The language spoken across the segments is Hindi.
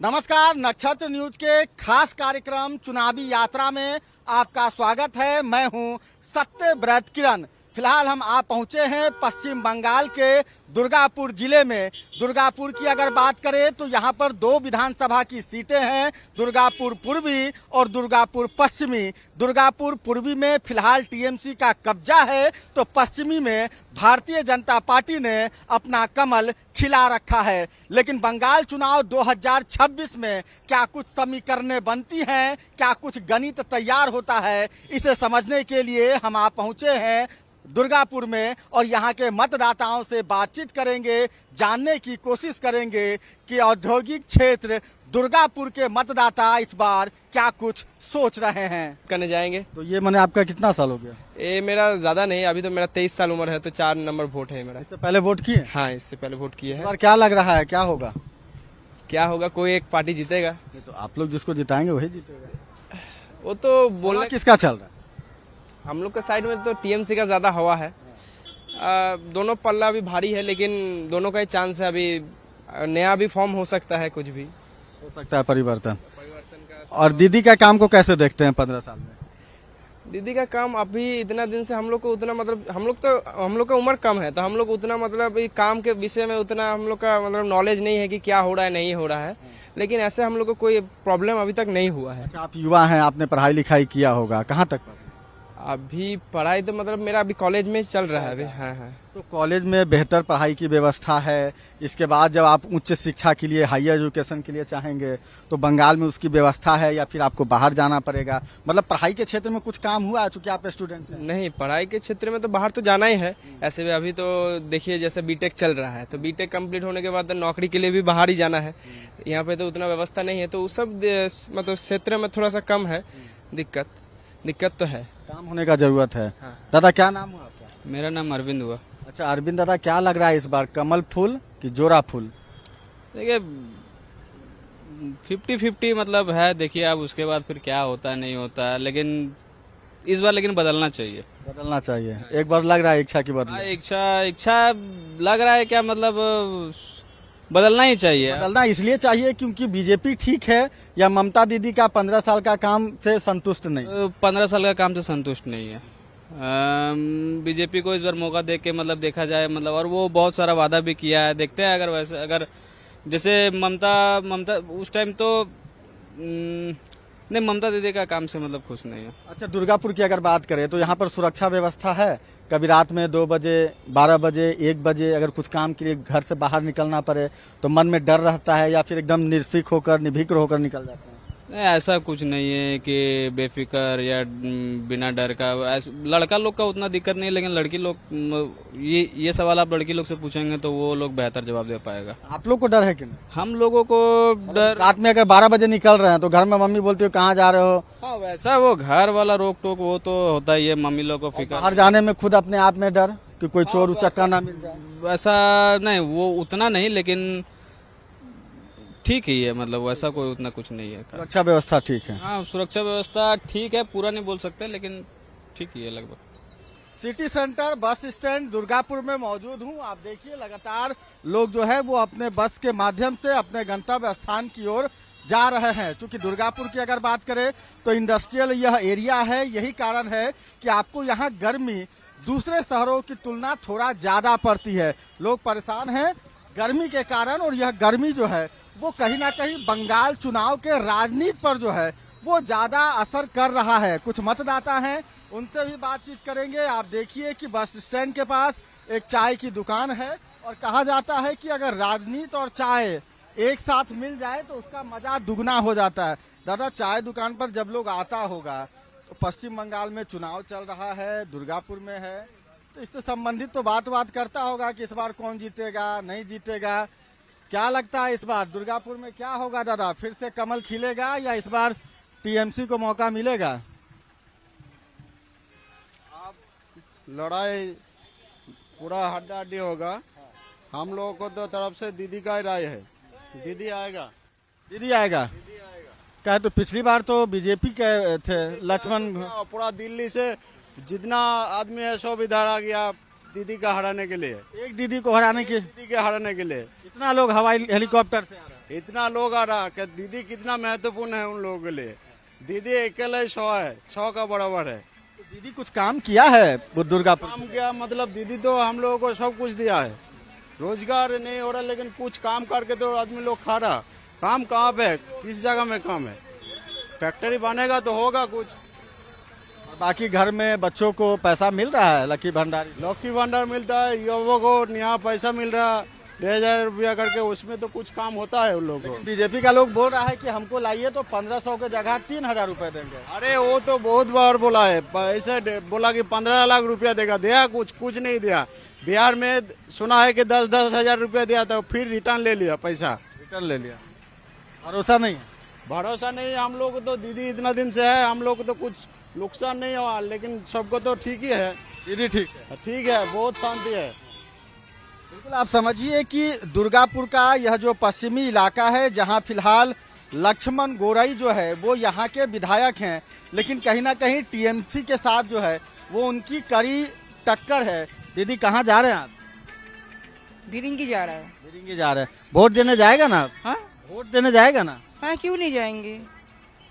नमस्कार, नक्षत्र न्यूज के खास कार्यक्रम चुनावी यात्रा में आपका स्वागत है। मैं हूं सत्यव्रत किरण। फिलहाल हम आ पहुंचे हैं पश्चिम बंगाल के दुर्गापुर जिले में। दुर्गापुर की अगर बात करें तो यहां पर दो विधानसभा की सीटें हैं, दुर्गापुर पूर्वी और दुर्गापुर पश्चिमी। दुर्गापुर पूर्वी में फिलहाल टीएमसी का कब्जा है, तो पश्चिमी में भारतीय जनता पार्टी ने अपना कमल खिला रखा है। लेकिन बंगाल चुनाव 2026 में क्या कुछ समीकरणें बनती हैं, क्या कुछ गणित तैयार होता है, इसे समझने के लिए हम आ पहुंचे हैं दुर्गापुर में और यहाँ के मतदाताओं से बातचीत करेंगे, जानने की कोशिश करेंगे कि औद्योगिक क्षेत्र दुर्गापुर के मतदाता इस बार क्या कुछ सोच रहे हैं। करने जाएंगे। तो ये मैंने आपका कितना साल हो गया? ये मेरा ज्यादा नहीं, अभी तो मेरा 23 साल उम्र है, तो 4 नंबर वोट है मेरा। इससे पहले वोट किए? हाँ, इससे पहले वोट किए इस हैं। बार क्या लग रहा है, क्या होगा? क्या होगा, कोई एक पार्टी जीतेगा। तो आप लोग जिसको जिताएंगे वही जीतेगा। वो तो बोलने किसका चल रहा है? हम लोग के साइड में तो टीएमसी का ज्यादा हवा है। दोनों पल्ला अभी भारी है, लेकिन दोनों का ही चांस है। अभी नया भी फॉर्म हो सकता है, कुछ भी हो सकता है परिवर्तन का। और दीदी का काम को कैसे देखते हैं 15 साल में? दीदी का काम अभी इतना दिन से हम लोग को उतना मतलब हम लोग का उम्र कम है, तो हम लोग उतना मतलब काम के विषय में उतना हम लोग का मतलब नॉलेज नहीं है कि क्या हो रहा है नहीं हो रहा है। लेकिन ऐसे हम लोग को कोई प्रॉब्लम अभी तक नहीं हुआ है। अच्छा, आप युवा हैं, आपने पढ़ाई लिखाई किया होगा, कहाँ तक? अभी पढ़ाई तो मतलब मेरा अभी कॉलेज में चल रहा है अभी। हाँ हाँ। तो कॉलेज में बेहतर पढ़ाई की व्यवस्था है। इसके बाद जब आप उच्च शिक्षा के लिए, हायर एजुकेशन के लिए चाहेंगे तो बंगाल में उसकी व्यवस्था है या फिर आपको बाहर जाना पड़ेगा? मतलब पढ़ाई के क्षेत्र में कुछ काम हुआ, चूंकि आप स्टूडेंट हैं। नहीं, पढ़ाई के क्षेत्र में तो बाहर तो जाना ही है। ऐसे भी अभी तो देखिए जैसे बीटेक चल रहा है, तो बीटेक कंप्लीट होने के बाद तो नौकरी के लिए भी बाहर ही जाना है। यहाँ पे तो उतना व्यवस्था नहीं है, तो उस सब मतलब क्षेत्र में थोड़ा सा कम है। दिक्कत तो है, काम होने का जरूरत है। हाँ। दादा, क्या नाम हुआ आपका? मेरा नाम अरविंद हुआ। अच्छा अरविंद दादा, क्या लग रहा है इस बार, कमल फूल कि जोरा फूल? देखिए 50-50 मतलब है। देखिए अब उसके बाद फिर क्या होता है नहीं होता है, लेकिन इस बार बदलना चाहिए। बदलना चाहिए। एक बार लग रहा है इच्छा की बदल। इच्छा लग रहा है क्या, मतलब बदलना ही चाहिए। बदलना इसलिए चाहिए क्योंकि बीजेपी ठीक है या ममता दीदी का 15 साल का काम से संतुष्ट नहीं? 15 साल का काम से संतुष्ट नहीं है। बीजेपी को इस बार मौका दे के मतलब देखा जाए, मतलब और वो बहुत सारा वादा भी किया है। देखते हैं अगर जैसे ममता उस टाइम तो नहीं, ममता दीदी का काम से मतलब खुश नहीं है। अच्छा, दुर्गापुर की अगर बात करें तो यहाँ पर सुरक्षा व्यवस्था है? कभी रात में 2 बजे, 12 बजे, 1 बजे अगर कुछ काम के लिए घर से बाहर निकलना पड़े तो मन में डर रहता है या फिर एकदम निर्भीक होकर निकल जाते हैं? नहीं, ऐसा कुछ नहीं है कि बेफिक्र या बिना डर का। लड़का लोग का उतना दिक्कत नहीं है, लेकिन लड़की लोग, ये सवाल आप लड़की लोग से पूछेंगे तो वो लोग बेहतर जवाब दे पाएगा। आप लोग को डर है कि नहीं? हम लोगों को डर, रात में अगर 12 बजे निकल रहे हैं तो घर में मम्मी बोलती है कहाँ जा रहे हो? हाँ, वैसा वो घर वाला रोक टोक वो तो होता ही है। मम्मी लोग को फिक्र, बाहर जाने में खुद अपने आप में डर कि कोई चोर उचक्का ना मिल जाए? वैसा नहीं, वो उतना नहीं, लेकिन ठीक ही है। मतलब वैसा कोई उतना कुछ नहीं है। सुरक्षा व्यवस्था ठीक है? हाँ, सुरक्षा व्यवस्था ठीक है, पूरा नहीं बोल सकते, लेकिन ठीक ही है लगभग। City centre bus stand Durgapur में मौजूद हूँ। आप देखिए लगातार लोग जो है वो अपने बस के माध्यम से अपने गंतव्य स्थान की ओर जा रहे हैं। चूंकि दुर्गापुर की अगर बात करें तो इंडस्ट्रियल यह एरिया है, यही कारण है कि आपको यहाँ गर्मी दूसरे शहरों की तुलना थोड़ा ज्यादा पड़ती है। लोग परेशान हैं गर्मी के कारण, और यह गर्मी जो है वो कहीं ना कहीं बंगाल चुनाव के राजनीति पर जो है वो ज्यादा असर कर रहा है। कुछ मतदाता हैं, उनसे भी बातचीत करेंगे। आप देखिए कि बस स्टैंड के पास एक चाय की दुकान है और कहा जाता है कि अगर राजनीति और चाय एक साथ मिल जाए तो उसका मजा दुगना हो जाता है। दादा, चाय दुकान पर जब लोग आता होगा तो पश्चिम बंगाल में चुनाव चल रहा है, दुर्गापुर में है, तो इससे संबंधित तो बात करता होगा कि इस बार कौन जीतेगा नहीं जीतेगा। क्या लगता है इस बार दुर्गापुर में क्या होगा दादा? फिर से कमल खिलेगा या इस बार टीएमसी को मौका मिलेगा? अब लड़ाई पूरा हड्डा हड्डी होगा। हम लोगों को तो तरफ से दीदी का ही राय है, दीदी आएगा। क्या तो पिछली बार तो बीजेपी के थे लक्ष्मण, पूरा दिल्ली से जितना आदमी है सब इधर आ गया दीदी का हराने के लिए। एक दीदी को हराने के, दीदी के हराने के लिए इतना लोग हवाई हेलीकॉप्टर से आ रहे हैं। इतना लोग आ रहा कि दीदी कितना महत्वपूर्ण है उन लोगों के लिए। दीदी अकेले 100 है, 100 का बराबर है। तो दीदी कुछ काम किया है वो दुर्गापुर? काम क्या मतलब, दीदी तो हम लोगों को सब कुछ दिया है। रोजगार नहीं हो रहा लेकिन कुछ काम करके तो आदमी लोग खा रहा। काम कहाँ पे, किस जगह में काम है? फैक्ट्री बनेगा तो होगा कुछ। बाकी घर में बच्चों को पैसा मिल रहा है लकी भंडारी? लक्की भंडार मिलता है, युवाओं को यहाँ पैसा मिल रहा है 1000 रुपया करके, उसमें तो कुछ काम होता है उन लोगों को। बीजेपी का लोग बोल रहा है कि हमको लाइए तो 1500 के जगह 3000 रुपए देंगे। अरे वो तो बहुत बार बोला है, ऐसे बोला कि 15 लाख रुपया देगा, दिया कुछ नहीं दिया। बिहार में सुना है कि 10-10 हजार रुपया दिया था, फिर रिटर्न ले लिया पैसा। रिटर्न ले लिया, भरोसा नहीं है। भरोसा नहीं, हम लोग तो दीदी इतना दिन से है, हम लोग को तो कुछ नुकसान नहीं हुआ, लेकिन सबको तो ठीक ही है। दीदी ठीक है, ठीक है, बहुत शांति है। बिल्कुल। आप समझिए कि दुर्गापुर का यह जो पश्चिमी इलाका है, जहां फिलहाल लक्ष्मण गोरई जो है वो यहाँ के विधायक हैं, लेकिन कहीं ना कहीं टीएमसी के साथ जो है वो उनकी कड़ी टक्कर है। दीदी कहाँ जा रहे हैं आप? बिरिंगी जा रहा है। बिरिंगी जा रहे हैं। वोट देने जाएगा ना आप? हाँ वोट देने जाएगा ना? हाँ, क्यों नहीं जाएंगे?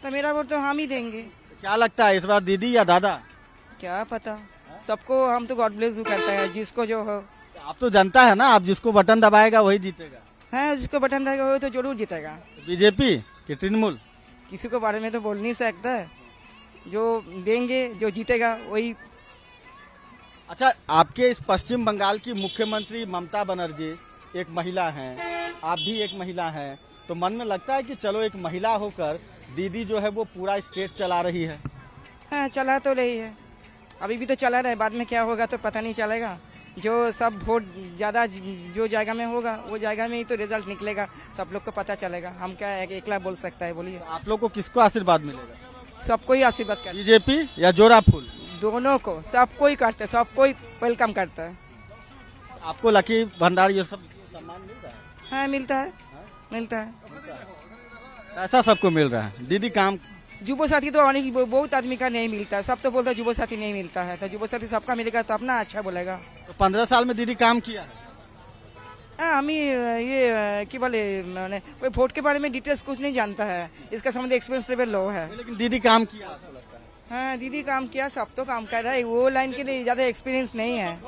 तो मेरा वोट तो हम ही देंगे। क्या लगता है इस बार दीदी या दादा? क्या पता, सबको हम तो गॉड ब्लेस करता है, जिसको जो हो। आप तो जनता है ना, आप जिसको बटन दबाएगा वही जीतेगा। हाँ, जिसको बटन देगा वो तो जरूर जीतेगा। बीजेपी कि तृणमूल? किसी को बारे में तो बोल नहीं सकता, जो देंगे जो जीतेगा वही। अच्छा, आपके इस पश्चिम बंगाल की मुख्यमंत्री ममता बनर्जी एक महिला हैं, आप भी एक महिला हैं, तो मन में लगता है कि चलो एक महिला होकर दीदी जो है वो पूरा स्टेट चला रही है? हाँ, चला तो रही है, अभी भी तो चला रहा है, बाद में क्या होगा तो पता नहीं चलेगा। जो सब वोट ज़्यादा जो जगह में होगा वो जगह में ही तो रिजल्ट निकलेगा, सब लोग को पता चलेगा। हम क्या एकला बोल सकता है, बोलिए। आप लोग को किसको आशीर्वाद मिलेगा? सबको ही आशीर्वाद कर, बीजेपी या जोरा फूल? दोनों को, सबको ही करते, सबको ही वेलकम करता है। आपको लकी भंडार ये सब सम्मान मिल रहा है? हाँ, मिलता है, मिलता है। ऐसा सबको मिल रहा है। दीदी काम? जुबो साथी तो अनेक बहुत आदमी का नहीं मिलता है, सब तो बोलता है जुबो साथी नहीं मिलता है, तो जुबो साथी सबका मिलेगा तो अपना अच्छा बोलेगा। तो 15 साल में दीदी काम किया है? हाँ, हमें ये क्या बोले, मैंने कोई वोट के बारे में डिटेल्स कुछ नहीं जानता है, इसका संबंध एक्सपीरियंस लेवल लो है। लेकिन दीदी काम किया आपको लगता है? हाँ, दीदी काम किया, सब तो काम कर रहा है, वो लाइन के लिए ज्यादा एक्सपीरियंस नहीं है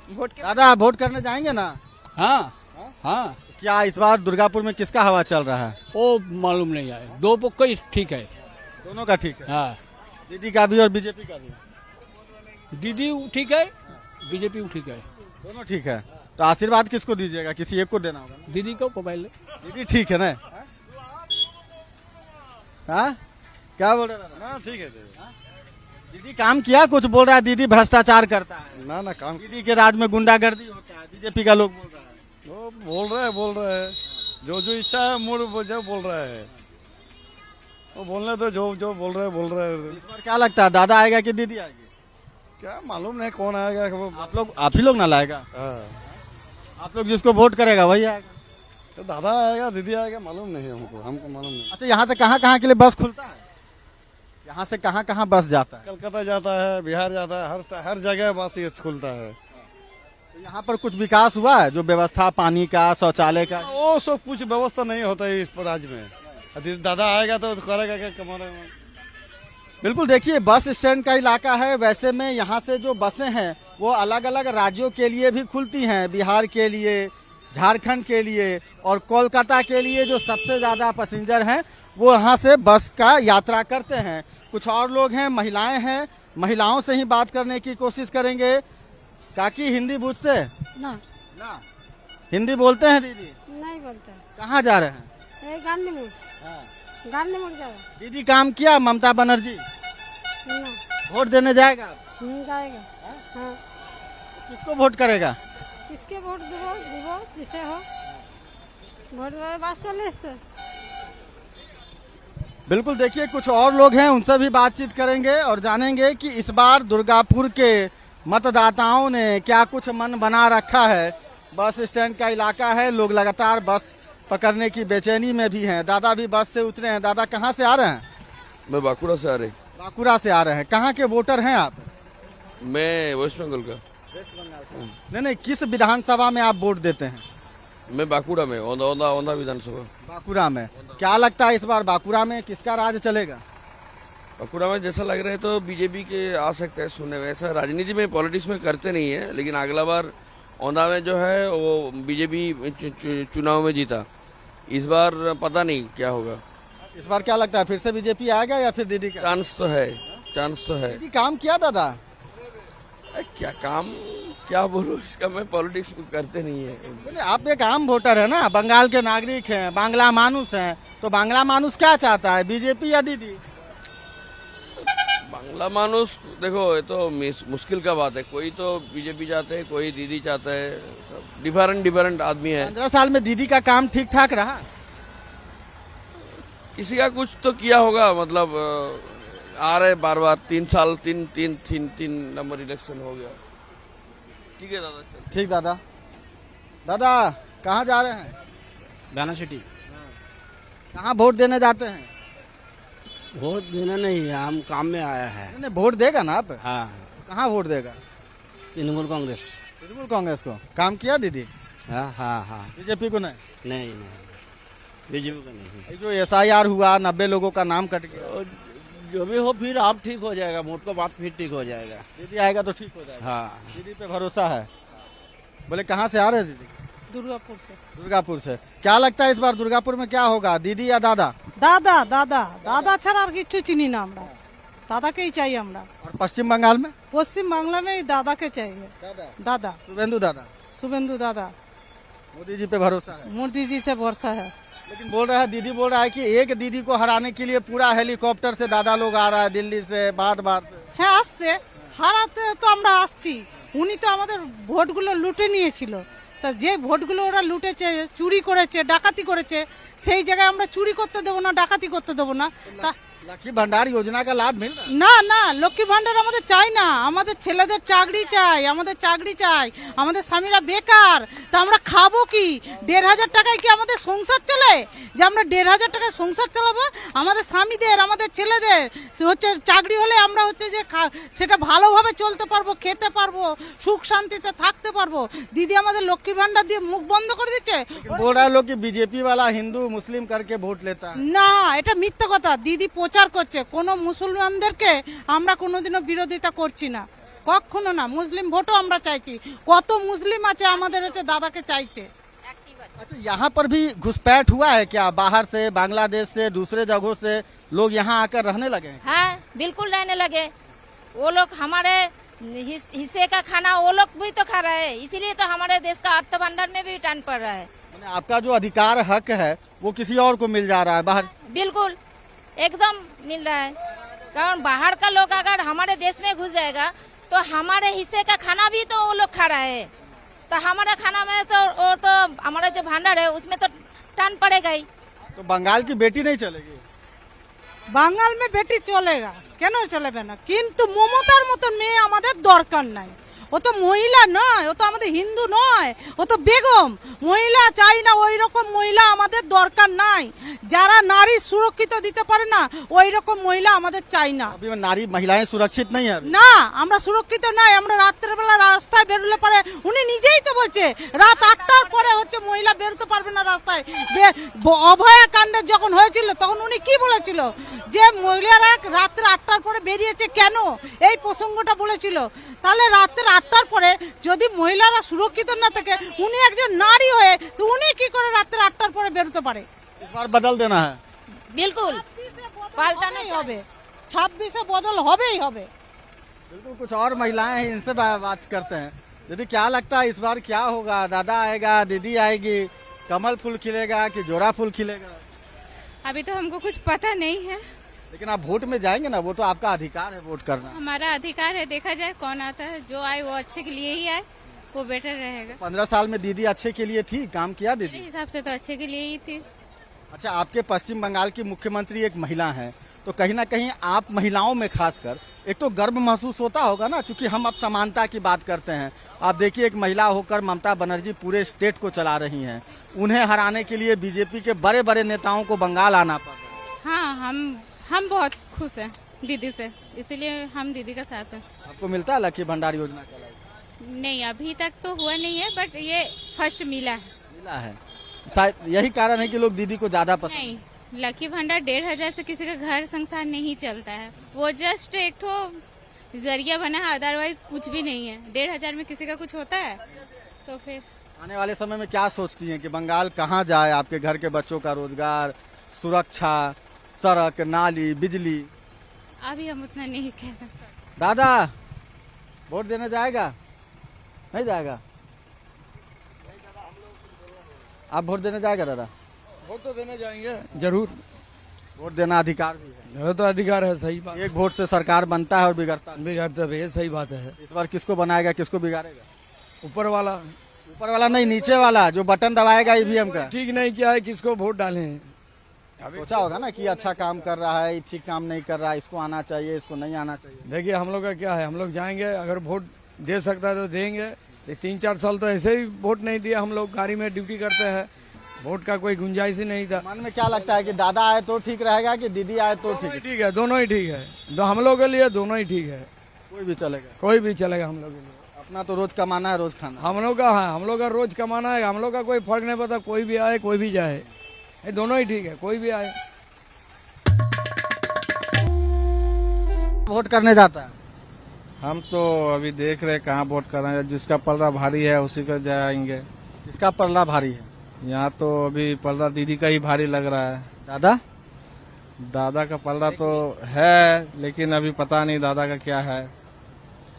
वोट के। दादा आप वोट करने जाएंगे ना? हाँ हाँ, क्या इस बार दुर्गापुर में किसका हवा चल रहा है? वो मालूम नहीं है, दो पक्का ही ठीक है। दोनों का ठीक है? हाँ, दीदी का भी और बीजेपी का भी? दीदी ठीक है, बीजेपी ठीक है। दोनों ठीक है। तो आशीर्वाद किसको दीजिएगा? किसी एक को देना होगा ना? दीदी को मोबाइल दीदी ठीक है ना? हाँ, क्या बोल रहे हैं? ना ठीक है। दीदी काम किया? कुछ बोल रहा है दीदी भ्रष्टाचार करता है, ना काम दीदी के राज में गुंडागर्दी होता है, बीजेपी का लोग बोल रहा है। वो बोल रहे हैं जो इच्छा है मूड जो बोल रहा है वो बोलने तो जो बोल रहे हैं। इस बार क्या लगता है, दादा आएगा कि दीदी आएगी? क्या मालूम नहीं कौन आएगा वो। आप ही लोग ना लाएगा? हाँ। आप लोग जिसको वोट करेगा वही आएगा। तो दादा आएगा दीदी आएगा मालूम नहीं हमको मालूम नहीं। अच्छा, यहाँ से कहाँ के लिए बस खुलता है? यहाँ से कहाँ बस जाता है? कलकत्ता जाता है, बिहार जाता है, हर जगह बस ये खुलता है। तो यहाँ पर कुछ विकास हुआ है? जो व्यवस्था पानी का, शौचालय का, वो सब कुछ व्यवस्था नहीं होता है इस राज्य में। यदि दादा आएगा तो करेगा क्या कमाने में। बिल्कुल। देखिए, बस स्टैंड का इलाका है, वैसे में यहाँ से जो बसें हैं वो अलग अलग राज्यों के लिए भी खुलती हैं, बिहार के लिए, झारखंड के लिए और कोलकाता के लिए। जो सबसे ज़्यादा पैसेंजर हैं वो यहाँ से बस का यात्रा करते हैं। कुछ और लोग हैं, महिलाएं हैं, महिलाओं से ही बात करने की कोशिश करेंगे। काकी हिंदी बूझते? ना, ना हिंदी बोलते हैं दीदी? नहीं बोलते। कहाँ जा रहे हैं? गांधी मोड़, गांधी मोड़ जाओ। दीदी काम किया ममता बनर्जी? ना, वोट देने जाएगा? जाएगा। हाँ, किसको वोट करेगा? किसके वोट दीबो जिसे हो वोट बस 40 से। बिल्कुल। देखिए, कुछ और लोग हैं, उनसे भी बातचीत करेंगे और जानेंगे कि इस बार दुर्गापुर के मतदाताओं ने क्या कुछ मन बना रखा है। बस स्टैंड का इलाका है, लोग लगातार बस पकड़ने की बेचैनी में भी हैं। दादा भी बस से उतरे हैं। दादा कहाँ से आ रहे हैं? मैं बांकुड़ा से आ रही। बांकुड़ा से आ रहे हैं। कहाँ के वोटर हैं आप? मैं वेस्ट बंगाल का। नहीं, किस विधानसभा में आप वोट देते हैं? मैं बांकुड़ा में औंधा विधानसभा। बांकुड़ा में क्या लगता है इस बार बांकुड़ा में किसका राज चलेगा? बांकुड़ा में जैसा लग रहा है तो बीजेपी के आ सकते हैं सुनने में। ऐसा राजनीति में पॉलिटिक्स में करते नहीं है, लेकिन अगला बार औंधा में जो है वो बीजेपी चुनाव में जीता। इस बार पता नहीं क्या होगा। इस बार क्या लगता है फिर से बीजेपी आएगा या फिर दीदी का? चांस तो है, चांस तो है। दीदी काम किया दादा? क्या काम क्या बोलूं, इसका मैं पॉलिटिक्स करते नहीं है। बोले आप एक आम वोटर है ना, बंगाल के नागरिक हैं, बांग्ला मानुस हैं, तो बांग्ला मानुस क्या चाहता है, बीजेपी या दीदी? बांग्ला मानुस देखो ये तो मुश्किल का बात है। कोई तो बीजेपी चाहते हैं, कोई दीदी चाहता है, डिफरेंट आदमी है। 15 साल में दीदी का काम ठीक ठाक रहा? किसी का कुछ तो किया होगा, मतलब आ रहे बार 3 साल 3 नंबर इलेक्शन हो गया। ठीक है दादा, चल। ठीक दादा। दादा कहाँ जा रहे हैं? गाना सिटी। कहाँ वोट देने जाते हैं? वोट देना नहीं है, हम काम में आया है। नहीं वोट देगा ना आप? हाँ, कहाँ वोट देगा? तृणमूल कांग्रेस। तृणमूल कांग्रेस को। काम किया दीदी? हाँ। बीजेपी को नहीं? नहीं बीजेपी का नहीं। ये जो SIR हुआ 90 लोगों का नाम कट गया, जो भी हो फिर आप ठीक हो जाएगा, वोट का बात फिर ठीक हो जाएगा। दीदी आएगा तो ठीक हो जाएगा। हाँ, दीदी पे भरोसा है। बोले कहाँ से आ रहे हैं दीदी? दुर्गापुर से। दुर्गापुर से। क्या लगता है इस बार दुर्गापुर में क्या होगा, दीदी या दादा? দাদা দাদা দাদা ছাড়া আর কিছু চিনি না আমরা, দাদাকেই চাই আমরা। और पश्चिम बंगाल में? পশ্চিম বাংলা में দাদাকে चाहिए। दादा शुभेंदु दादा। शुभेंदु दादा। मोदी जी पे भरोसा है। मोदी जी से भरोसा है। लेकिन बोल रहा है, दीदी बोल रहा है कि एक दीदी को हराने के लिए पूरा हेलीकॉप्टर से दादा लोग आ रहा है दिल्ली से, बार से। হ্যাঁ আসছে, হারাতে তো আমরা আসছি। উনি তো আমাদের ভোটগুলো লুটে নিয়েছিল। তা যে ভোটগুলো ওরা লুটেছে, চুরি করেছে, ডাকাতি করেছে, সেই জায়গায় আমরা চুরি করতে দেবো না, ডাকাতি করতে দেবো না। তা लकी भंडार योजना का लाभ मिल रहा है? না না, লক্ষ্মী ভান্ডার আমাদের চাই না। আমাদের ছেলেদের চাকরি চাই, আমাদের চাকরি চাই। আমাদের স্বামীরা বেকার, তা আমরা খাবো কি? 1,500 টাকায় কি আমাদের সংসার চলে? যে আমরা 1,500 টাকায় সংসার চালাবো? আমাদের স্বামীদের, আমাদের ছেলেদের হচ্ছে চাকরি হলে আমরা হচ্ছে যে সেটা ভালোভাবে চলতে পারবো, খেতে পারবো, সুখ শান্তিতে থাকতে পারবো। দিদি আমাদের লক্ষ্মী ভান্ডার দিয়ে মুখ বন্ধ করে দিচ্ছে। लेकिन बोल रहा है लोग कि बीजेपी वाला हिंदू मुस्लिम करके वोट लेता है। না, এটা মিথ্যা কথা। দিদি প্রচার করছে, কোনো মুসলমানদেরকে আমরা কোনোদিনও বিরোধিতা করছি না, কখনো না। মুসলিম ভোটও আমরা চাইছি। কত মুসলিম আছে আমাদের হচ্ছে দাদাকে চাইছে। अच्छा, यहाँ पर भी घुसपैठ हुआ है क्या? बाहर से, बांग्लादेश से, दूसरे जगहों से लोग यहाँ आकर रहने लगे हैं? हाँ, बिल्कुल रहने लगे। वो लोग हमारे हिस्से का खाना वो लोग भी तो खा रहे हैं, इसीलिए तो हमारे देश का अर्थ भंडार में भी टन पड़ रहा है। माने आपका जो अधिकार हक है वो किसी और को मिल जा रहा है बाहर? बिल्कुल एकदम मिल रहा है। कारण बाहर का लोग अगर हमारे देश में घुस जाएगा तो हमारे हिस्से का खाना भी तो वो लोग खा रहे हैं, तो हमारे खाना में तो और तो हमारा जो भंडार है उसमें तो टन पड़ेगा ही। तो बंगाल की बेटी नहीं चलेगी? বাঙাল মে বেটি চলেগা, কেন চলেবে না? কিন্তু মমতার মতো মেয়ে আমাদের দরকার নাই। ও তো মহিলা নয়, ও তো আমাদের হিন্দু নয়, ও তো বেগম। মহিলা চাই না, ওই রকম মহিলা আমাদের দরকার নাই। যারা নারী সুরক্ষিত দিতে পারে না ওই রকম মহিলা আমাদের চাই না। अभी नारी महिलाएं सुरक्षित नहीं है अभी। না, আমরা সুরক্ষিত নাই। আমরা রাত্রের বেলা রাস্তায় বেরোলে পারে, উনি নিজেই তো বলছে রাত 8টার পরে হচ্ছে মহিলা বেরোতে পারবে না রাস্তায়। অভয়া কাণ্ড যখন হয়েছিল তখন উনি কি বলেছিল যে মহিলারা রাত্রে 8টার পরে বেরিয়েছে কেন, এই প্রসঙ্গটা বলেছিল। তাহলে রাত্রে 8টার পরে যদি মহিলারা সুরক্ষিত না থাকে, উনি একজন নারী হয়ে তো উনি কি করে রাত্রে 8টার পরে বেরোতে পারে? इस बार बदल देना है। बिल्कुल पाल्टाना হবে, 26-এ বদল হবেই হবে। बिल्कुल। कुछ और महिलाएं हैं, इनसे बात करते हैं। दीदी क्या लगता है इस बार क्या होगा? दादा आएगा, दीदी आएगी, कमल फूल खिलेगा कि जोरा फूल खिलेगा? अभी तो हमको कुछ पता नहीं है। लेकिन आप वोट में जाएंगे ना, वो तो आपका अधिकार है वोट करना। हमारा अधिकार है, देखा जाए कौन आता है। जो आए वो अच्छे के लिए ही आए, वो बेटर रहेगा। 15 साल में दीदी अच्छे के लिए थी, काम किया मेरे दीदी? हिसाब से तो अच्छे के लिए ही थी। अच्छा, आपके पश्चिम बंगाल की मुख्यमंत्री एक महिला हैं, तो कहीं ना कहीं आप महिलाओं में खासकर एक तो गर्व महसूस होता होगा ना, चूंकि हम अब समानता की बात करते हैं। आप देखिए, एक महिला होकर ममता बनर्जी पूरे स्टेट को चला रही हैं, उन्हें हराने के लिए बीजेपी के बड़े बड़े नेताओं को बंगाल आना पड़ रहा है। हाँ, हम बहुत खुश हैं दीदी से, इसीलिए हम दीदी का साथ हैं। आपको मिलता है लकी भंडार योजना का लाभ? नहीं, अभी तक तो हुआ नहीं है, बट ये फर्स्ट मिला है। मिला है, शायद यही कारण है कि लोग दीदी को ज्यादा पसंद। नहीं, लकी भंडार 1,500 से किसी का घर संसार नहीं चलता है। वो जस्ट एक ठो जरिया बना है, अदरवाइज कुछ भी नहीं है। 1,500 में किसी का कुछ होता है? तो फिर आने वाले समय में क्या सोचती हैं कि बंगाल कहाँ जाए? आपके घर के बच्चों का रोजगार, सुरक्षा, सड़क, नाली, बिजली। अभी हम उतना नहीं कह सकते। दादा वोट देने जाएगा? नहीं जाएगा? आप वोट देने जाएगा दादा? वोट तो देने जाएंगे जरूर, वोट देना अधिकार भी है। वो तो अधिकार है, सही बात। एक वोट से सरकार बनता है और बिगड़ता है। बिगाड़ते भी है, सही बात है। इस बार किसको बनाएगा, किसको बिगाड़ेगा? ऊपर वाला ऊपर वाला नहीं, नीचे वाला जो बटन दबाएगा ईवीएम का। ठीक नहीं किया है, किसको वोट डाले? सोचा होगा ना कि अच्छा काम कर रहा है, ठीक काम नहीं कर रहा है, इसको आना चाहिए, इसको नहीं आना चाहिए। देखिए हम लोग का क्या है, हम लोग जाएंगे, अगर वोट दे सकता है तो देंगे। 3-4 साल तो ऐसे ही वोट नहीं दिया, हम लोग गाड़ी में ड्यूटी करते हैं, वोट का कोई गुंजाइश ही नहीं था। मन में क्या लगता है कि दादा आए तो ठीक रहेगा कि दीदी आए तो ठीक? ठीक है, दोनों ही ठीक है। हम लोग के लिए दोनों ही ठीक है, कोई भी चलेगा, कोई भी चलेगा हम लोग के लिए। अपना तो रोज कमाना है, रोज खाना। हम लोग का है, हम लोग का रोज कमाना है, हम लोग का कोई फर्क नहीं पड़ता, कोई भी आए कोई भी जाए, ये दोनों ही ठीक है, कोई भी आए। वोट करने जाता है? हम तो अभी देख रहे कहाँ वोट करना, जिसका पलड़ा भारी है उसी का जाएंगे। किसका पलड़ा भारी है? यहाँ तो अभी पलड़ा दीदी का ही भारी लग रहा है। दादा? दादा का पलड़ा तो है, लेकिन अभी पता नहीं दादा का क्या है,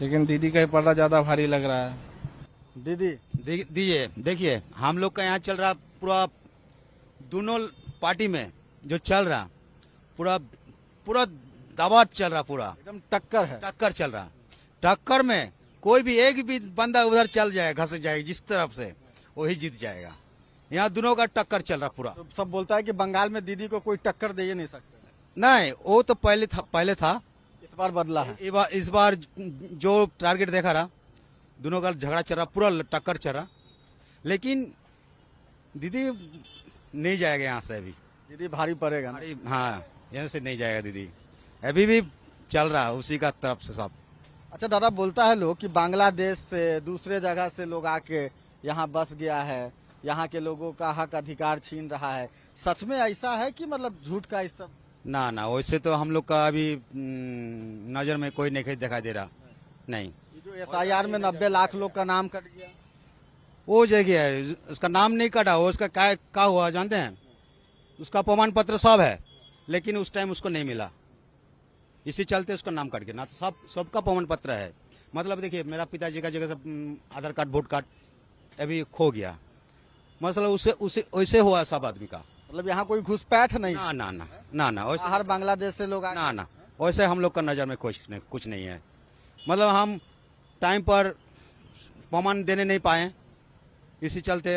लेकिन दीदी का ही पलड़ा ज्यादा भारी लग रहा है। दीदी दीजिए, देखिए हम लोग का यहाँ चल रहा पूरा, दोनों पार्टी में जो चल रहा पूरा पूरा दबाव चल रहा, पूरा एकदम टक्कर है। टक्कर चल रहा। टक्कर में कोई भी एक भी बंदा उधर चल जाए, घस जाए जिस तरफ से, वही जीत जाएगा। यहाँ दोनों का टक्कर चल रहा पूरा। तो सब बोलता है कि बंगाल में दीदी को कोई टक्कर दे ही नहीं सकता। नहीं, वो तो पहले था, इस बार बदला है। इस बार जो टारगेट देखा रहा, दोनों का झगड़ा चल रहा, पूरा टक्कर चल रहा, लेकिन दीदी नहीं जाएगा यहाँ से। अभी दीदी भारी पड़ेगा ना? हाँ, यहाँ से नहीं जाएगा दीदी, अभी भी चल रहा है उसी का तरफ से सब। अच्छा दादा, बोलता है लोग कि बांग्लादेश से, दूसरे जगह से लोग आके यहाँ बस गया है, यहाँ के लोगों का हक अधिकार छीन रहा है। सच में ऐसा है कि मतलब झूठ का इस सब? ना ना, वैसे तो हम लोग का अभी नजर में कोई नहीं दिखाई दे रहा। नहीं, जो SIR में 90 लाख लोग का नाम कट गया, वो जगह है, उसका नाम नहीं कटा, वो उसका क्या हुआ जानते हैं? उसका प्रमाण पत्र सब है, लेकिन उस टाइम उसको नहीं मिला, इसी चलते उसका नाम कट गया। ना तो सबका प्रमाण पत्र है। मतलब देखिए, मेरा पिताजी का जगह से आधार कार्ड, वोट कार्ड अभी खो गया, मतलब उसे वैसे हुआ सब आदमी का। मतलब यहाँ कोई घुसपैठ नहीं? ना ना ना ना ना, बाहर बांग्लादेश से लोग ना ना, वैसे हम लोग का नजर में कुछ नहीं है। मतलब हम टाइम पर प्रमाण देने नहीं पाए, इसी चलते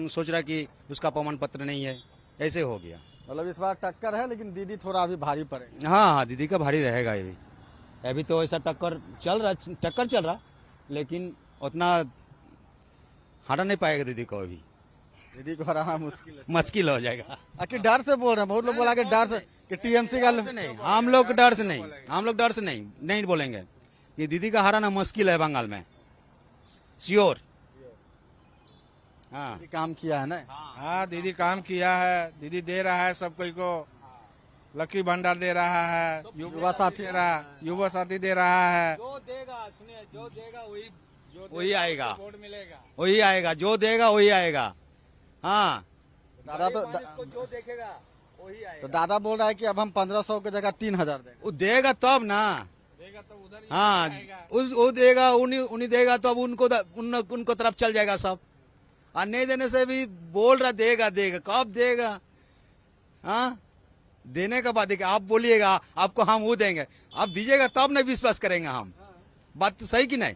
सोच रहा कि उसका प्रमाण पत्र नहीं है, ऐसे हो गया। मतलब इस बार टक्कर है, लेकिन दीदी थोड़ा अभी भारी पड़ेगा। हाँ, दीदी का भारी रहेगा। अभी तो ऐसा टक्कर चल रहा, लेकिन उतना हटा नहीं पाएगा दीदी को। अभी दीदी को हराना मुश्किल हो जाएगा। आखिर डर से बोल रहे हैं, बहुत लोग बोला कि डर से, कि TMC का नहीं, हम लोग डर से नहीं बोलेंगे कि दीदी का हराना मुश्किल है बंगाल में, श्योर। हाँ, काम किया है ना? हाँ, दीदी काम किया है, दीदी दे रहा है सब कोई को, लकी भंडार दे रहा है, युवा साथी युवा साथी दे रहा है। जो देगा, सुनिए, जो देगा वही आएगा, वही आएगा, जो देगा वही आएगा। हाँ, दादा तो जो देखेगा वही आएगा। तो दादा बोल रहा है कि अब हम 1500 की जगह 3000 देंगे। वो देगा तब ना, हाँ, वो देगा, उन्हीं देगा तो अब उनको तरफ चल जाएगा सब। और नहीं देने से भी बोल रहा देगा, कब देगा? हाँ, देने का बाद देखिए, आप बोलिएगा आपको हम वो देंगे, आप दीजिएगा तब नहीं विश्वास करेंगे हम। बात तो सही कि नहीं?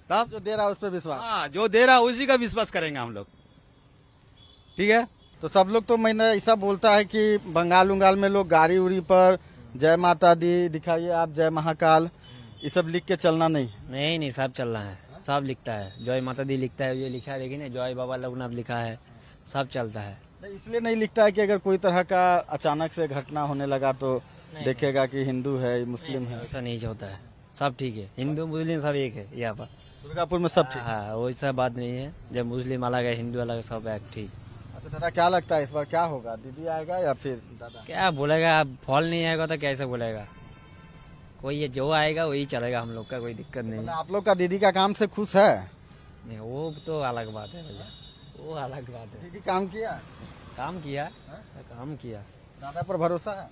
तब जो दे रहा है उस पर विश्वास। हाँ, जो दे रहा है उसी का विश्वास करेंगे हम लोग। ठीक है, तो सब लोग तो मैंने ऐसा बोलता है कि बंगाल उंगाल में लोग गाड़ी उड़ी पर जय माता दी दिखाइए आप, जय महाकाल, ये सब लिख के चलना नहीं सब चल रहा है, सब लिखता है, जय माता दी लिखता है, ये लिखा है, लेकिन जय बाबा लोकनाथ लिखा है, सब चलता है। इसलिए नहीं लिखता है कि अगर कोई तरह का अचानक से घटना होने लगा तो देखेगा कि हिंदू है, मुस्लिम है। ऐसा नहीं होता है, सब ठीक है, हिंदू मुस्लिम सब एक है यहाँ पर। दुर्गापुर में सब ठीक? हाँ, वैसा बात नहीं है, जब मुस्लिम अलग है, हिंदू अलग है, सब एक ठीक। तो दादा क्या लगता है इस बार क्या होगा, दीदी आएगा या फिर दादा? क्या बोलेगा, फॉल नहीं आएगा तो कैसे बोलेगा, कोई ये जो आएगा वही चलेगा, हम लोग का कोई दिक्कत नहीं मतलब आप लोग का दीदी का काम से खुश है? नहीं, वो तो अलग बात है भैया, वो अलग बात है। दीदी काम किया, काम किया, काम किया, दादा पर भरोसा है?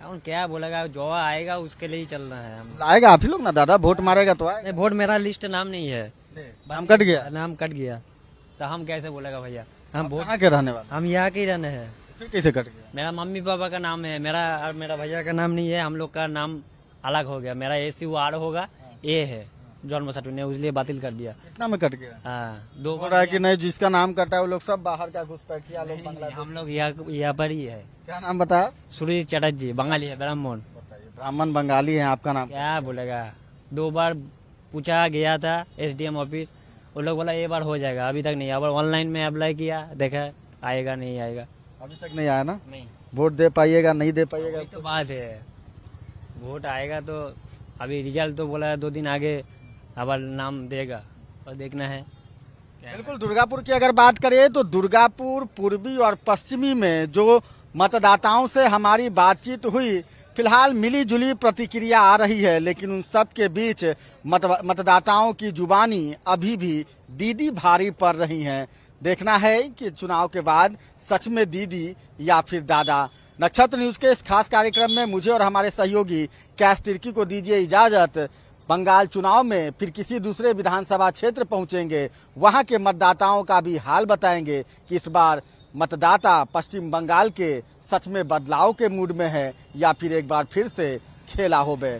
हम क्या बोलेगा, जो आएगा उसके लिए ही चलना है। हम आएगा आप ही लोग ना दादा, वोट मारेगा तो आएगा। वोट मेरा लिस्ट नाम नहीं है, नाम कट गया, नाम कट गया तो हम कैसे बोलेगा भैया, हम वोट कहाँ के रहने वाले? हम यहाँ के ही रहने हैं। फिर कैसे कट गया? मेरा मम्मी पापा का नाम है, मेरा और मेरा भैया का नाम नहीं है, हम लोग का नाम अलग हो गया। मेरा ACUR होगा, ए है जन्म सर्टिफिकेट, ने उसलिए बातिल कर दिया। कितना में कट गया? हाँ, 2 बोल रहा है कि नहीं, जिसका नाम कटा है वो लोग सब बाहर का घुसपैठिया लोग, बांग्लादेश। हम लोग यहाँ पर ही है। क्या नाम बताया? सूर्य चटर्जी, बंगाली है, ब्राह्मण। ब्राह्मण बंगाली है, आपका नाम? क्या बोलेगा, 2 बार पूछा गया था SDM ऑफिस, वो लोग बोला ये बार हो जाएगा, अभी तक नहीं। अब ऑनलाइन में अप्लाई किया, देखा आएगा नहीं आएगा, अभी तक नहीं आया ना? नहीं। वोट दे पाइएगा नहीं दे पाइएगा? वही तो बात है, वोट आएगा तो अभी रिजल्ट तो बोला 2 दिन आगे, अब नाम देगा और देखना है। बिल्कुल। दुर्गापुर की अगर बात करें तो दुर्गापुर पूर्वी और पश्चिमी में जो मतदाताओं से हमारी बातचीत हुई, फिलहाल मिली जुली प्रतिक्रिया आ रही है, लेकिन उन सब के बीच मतदाताओं की जुबानी अभी भी दीदी भारी पड़ रही हैं। देखना है कि चुनाव के बाद सच में दीदी या फिर दादा। नक्षत्र न्यूज के इस खास कार्यक्रम में मुझे और हमारे सहयोगी कैश तिर्की को दीजिए इजाजत। बंगाल चुनाव में फिर किसी दूसरे विधानसभा क्षेत्र पहुंचेंगे, वहां के मतदाताओं का भी हाल बताएंगे कि इस बार मतदाता पश्चिम बंगाल के सच में बदलाव के मूड में है या फिर एक बार फिर से खेला होबे।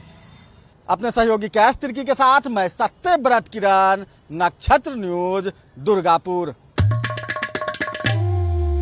अपने सहयोगी कैश तिर्की के साथ मैं सत्यव्रत किरण, नक्षत्र न्यूज, दुर्गापुर।